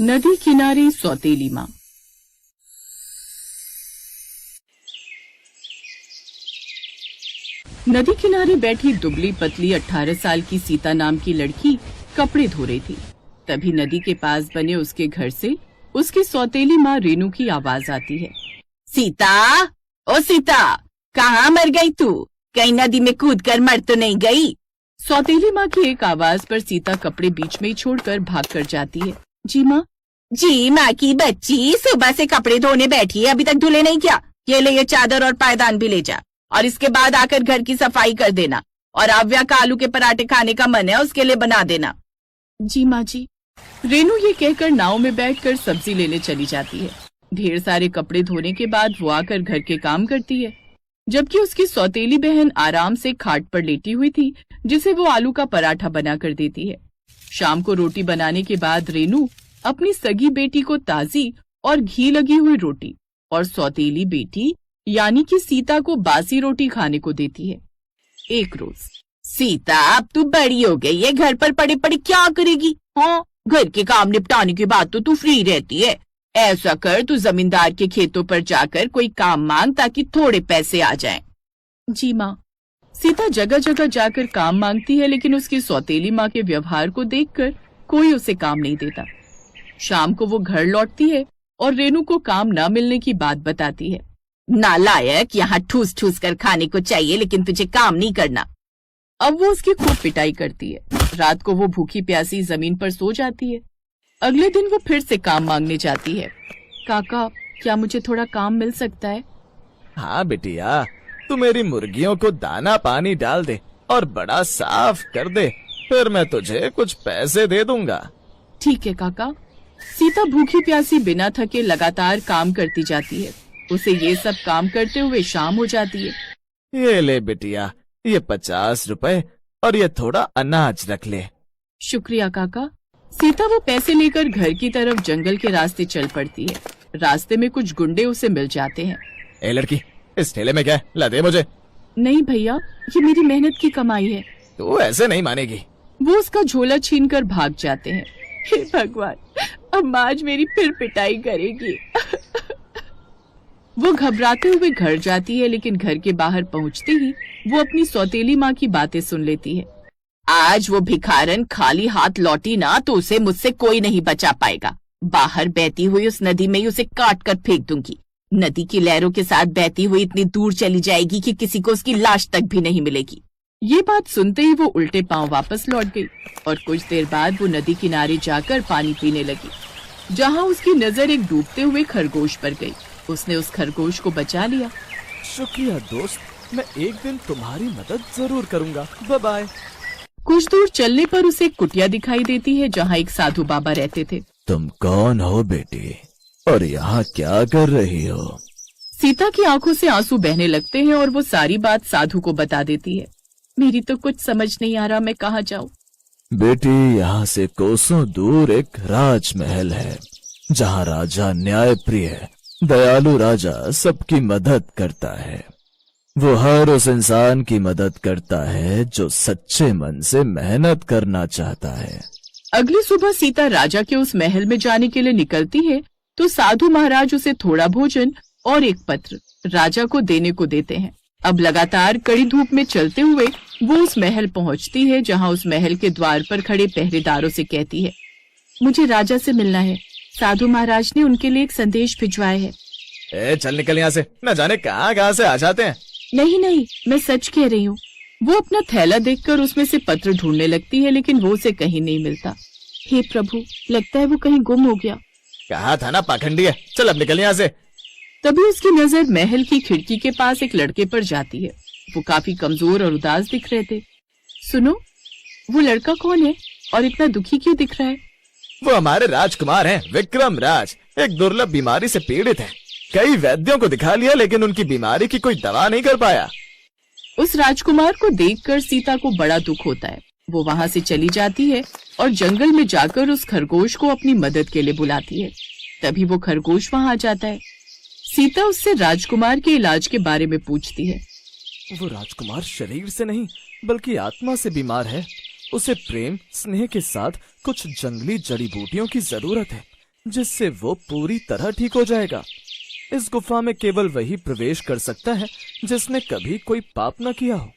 नदी किनारे सौतेली माँ। नदी किनारे बैठी दुबली पतली 18 साल की सीता नाम की लड़की कपड़े धो रही थी। तभी नदी के पास बने उसके घर से उसकी सौतेली माँ रेनू की आवाज आती है। सीता, ओ सीता, कहाँ मर गई तू? कहीं नदी में कूद कर मर तो नहीं गई? सौतेली माँ की एक आवाज पर सीता कपड़े बीच में ही छोड़कर भाग कर जाती है। जी माँ। जी माँ की बच्ची, सुबह से कपड़े धोने बैठी है, अभी तक धुले नहीं क्या? ये ले, ये चादर और पायदान भी ले जा, और इसके बाद आकर घर की सफाई कर देना, और अव्या का आलू के पराठे खाने का मन है, उसके लिए बना देना। जी माँ जी। रेनू ये कहकर नाव में बैठकर सब्जी लेने चली जाती है। ढेर सारे कपड़े धोने के बाद वो आकर घर के काम करती है, जबकि उसकी सौतेली बहन आराम से खाट पर लेटी हुई थी, जिसे वो आलू का पराठा बना कर देती है। शाम को रोटी बनाने के बाद रेनू अपनी सगी बेटी को ताजी और घी लगी हुई रोटी और सौतेली बेटी यानी कि सीता को बासी रोटी खाने को देती है। एक रोज, सीता, अब तू बड़ी हो गई है, घर पर पड़े पड़े क्या करेगी? हाँ, घर के काम निपटाने के बाद तो तू फ्री रहती है। ऐसा कर, तू जमींदार के खेतों पर जाकर कोई काम मांग ताकि थोड़े पैसे आ जाएं। जी माँ। सीता जगह जगह जाकर काम मांगती है, लेकिन उसकी सौतेली माँ के व्यवहार को देखकर कोई उसे काम नहीं देता। शाम को वो घर लौटती है और रेनू को काम न मिलने की बात बताती है। नालायक, यहाँ ठूस ठूस कर खाने को चाहिए, लेकिन तुझे काम नहीं करना। अब वो उसकी खूब पिटाई करती है। रात को वो भूखी प्यासी जमीन पर सो जाती है। अगले दिन वो फिर से काम मांगने जाती है। काका, क्या मुझे थोड़ा काम मिल सकता है? हाँ बिटिया, तू मेरी मुर्गियों को दाना पानी डाल दे और बड़ा साफ कर दे, फिर मैं तुझे कुछ पैसे दे दूंगा। ठीक है काका। सीता भूखी प्यासी बिना थके लगातार काम करती जाती है। उसे ये सब काम करते हुए शाम हो जाती है। ये ले बिटिया, ये 50 रुपए और ये थोड़ा अनाज रख ले। शुक्रिया काका। सीता वो पैसे लेकर घर की तरफ जंगल के रास्ते चल पड़ती है। रास्ते में कुछ गुंडे उसे मिल जाते हैं। ए लड़की, इस ठेले में क्या है? ला दे मुझे। नहीं भैया, ये मेरी मेहनत की कमाई है। तू ऐसे नहीं मानेगी। वो उसका झोला छीनकर भाग जाते हैं। हे भगवान, अब माँ आज मेरी फिर पिटाई करेगी। वो घबराते हुए घर जाती है, लेकिन घर के बाहर पहुंचते ही वो अपनी सौतेली माँ की बातें सुन लेती है। आज वो भिखारन खाली हाथ लौटी ना तो उसे मुझसे कोई नहीं बचा पाएगा। बाहर बहती हुई उस नदी में ही उसे काट कर फेंक दूंगी। नदी की लहरों के साथ बहती हुई इतनी दूर चली जाएगी कि किसी को उसकी लाश तक भी नहीं मिलेगी। ये बात सुनते ही वो उल्टे पांव वापस लौट गई और कुछ देर बाद वो नदी किनारे जाकर पानी पीने लगी, जहाँ उसकी नजर एक डूबते हुए खरगोश पर गई। उसने उस खरगोश को बचा लिया। शुक्रिया दोस्त, मैं एक दिन तुम्हारी मदद जरूर करूंगा। Bye bye. कुछ दूर चलने पर उसे एक कुटिया दिखाई देती है, जहाँ एक साधु बाबा रहते थे। तुम कौन हो बेटी, और यहाँ क्या कर रही हो? सीता की आंखों से आंसू बहने लगते हैं और वो सारी बात साधु को बता देती है। मेरी तो कुछ समझ नहीं आ रहा, मैं कहाँ जाऊँ? बेटी, यहाँ से कोसों दूर एक राजमहल है, जहाँ राजा न्यायप्रिय दयालु राजा सबकी मदद करता है। वो हर उस इंसान की मदद करता है जो सच्चे मन से मेहनत करना चाहता है। अगली सुबह सीता राजा के उस महल में जाने के लिए निकलती है तो साधु महाराज उसे थोड़ा भोजन और एक पत्र राजा को देने को देते हैं। अब लगातार कड़ी धूप में चलते हुए वो उस महल पहुंचती है, जहां उस महल के द्वार पर खड़े पहरेदारों से कहती है, मुझे राजा से मिलना है। साधु महाराज ने उनके लिए एक संदेश भिजवाया है। चल निकल यहाँ से, न जाने कहाँ से आ जाते हैं। नहीं नहीं, मैं सच कह रही हूँ। वो अपना थैला देखकर उसमें से पत्र ढूंढने लगती है, लेकिन वो उसे कहीं नहीं मिलता। हे प्रभु, लगता है वो कहीं गुम हो गया। कहा था ना पाखंडी है, चल अब निकल यहाँ से। तभी उसकी नजर महल की खिड़की के पास एक लड़के पर जाती है। वो काफी कमजोर और उदास दिख रहे थे। सुनो, वो लड़का कौन है और इतना दुखी क्यों दिख रहा है? वो हमारे राजकुमार हैं, विक्रम राज। एक दुर्लभ बीमारी से पीड़ित हैं। कई वैद्यों को दिखा लिया, लेकिन उनकी बीमारी की कोई दवा नहीं कर पाया। उस राजकुमार को देखकर सीता को बड़ा दुख होता है। वो वहाँ से चली जाती है और जंगल में जाकर उस खरगोश को अपनी मदद के लिए बुलाती है। तभी वो खरगोश वहाँ आ जाता है। सीता उससे राजकुमार के इलाज के बारे में पूछती है। वो राजकुमार शरीर से नहीं बल्कि आत्मा से बीमार है। उसे प्रेम स्नेह के साथ कुछ जंगली जड़ी बूटियों की जरूरत है। जिससे वो पूरी तरह ठीक हो जाएगा। इस गुफा में केवल वही प्रवेश कर सकता है जिसने कभी कोई पाप न किया हो।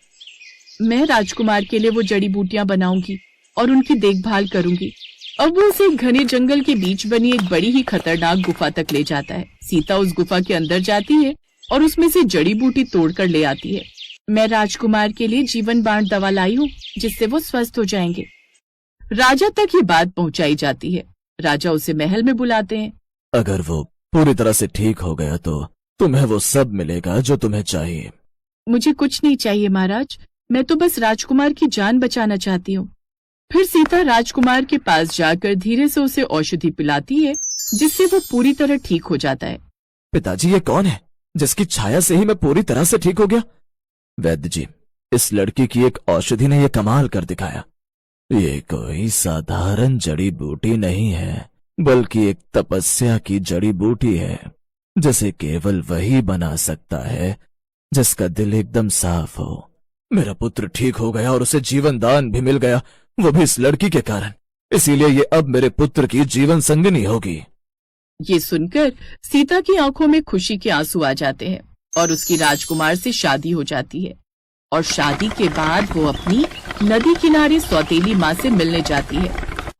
मैं राजकुमार के लिए वो जड़ी बूटियां बनाऊंगी और उनकी देखभाल करूंगी। अब वो उसे एक घने जंगल के बीच बनी एक बड़ी ही खतरनाक गुफा तक ले जाता है। सीता उस गुफा के अंदर जाती है और उसमें से जड़ी बूटी तोड़कर ले आती है। मैं राजकुमार के लिए जीवन बाण दवा लाई हूँ जिससे वो स्वस्थ हो जाएंगे। राजा तक ये बात पहुंचाई जाती है। राजा उसे महल में बुलाते हैं। अगर वो पूरी तरह से ठीक हो गया तो तुम्हें वो सब मिलेगा जो तुम्हें चाहिए। मुझे कुछ नहीं चाहिए महाराज, मैं तो बस राजकुमार की जान बचाना चाहती हूँ। फिर सीता राजकुमार के पास जाकर धीरे से उसे औषधि पिलाती है जिससे वो पूरी तरह ठीक हो जाता है। पिताजी, ये कौन है जिसकी छाया से ही मैं पूरी तरह से ठीक हो गया? वैद्य जी, इस लड़की की एक औषधि ने यह कमाल कर दिखाया। ये कोई साधारण जड़ी बूटी नहीं है, बल्कि एक तपस्या की जड़ी बूटी है जिसे केवल वही बना सकता है जिसका दिल एकदम साफ हो। मेरा पुत्र ठीक हो गया और उसे जीवन दान भी मिल गया, वो भी इस लड़की के कारण। इसीलिए ये अब मेरे पुत्र की जीवन संगिनी होगी। ये सुनकर सीता की आंखों में खुशी के आंसू आ जाते हैं और उसकी राजकुमार से शादी हो जाती है। और शादी के बाद वो अपनी नदी किनारे सौतेली माँ से मिलने जाती है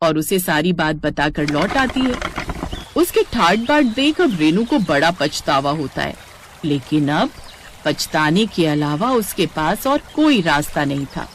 और उसे सारी बात बताकर लौट आती है। उसके ठाट बाट देख अब रेनू को बड़ा पछतावा होता है, लेकिन अब पछताने के अलावा उसके पास और कोई रास्ता नहीं था।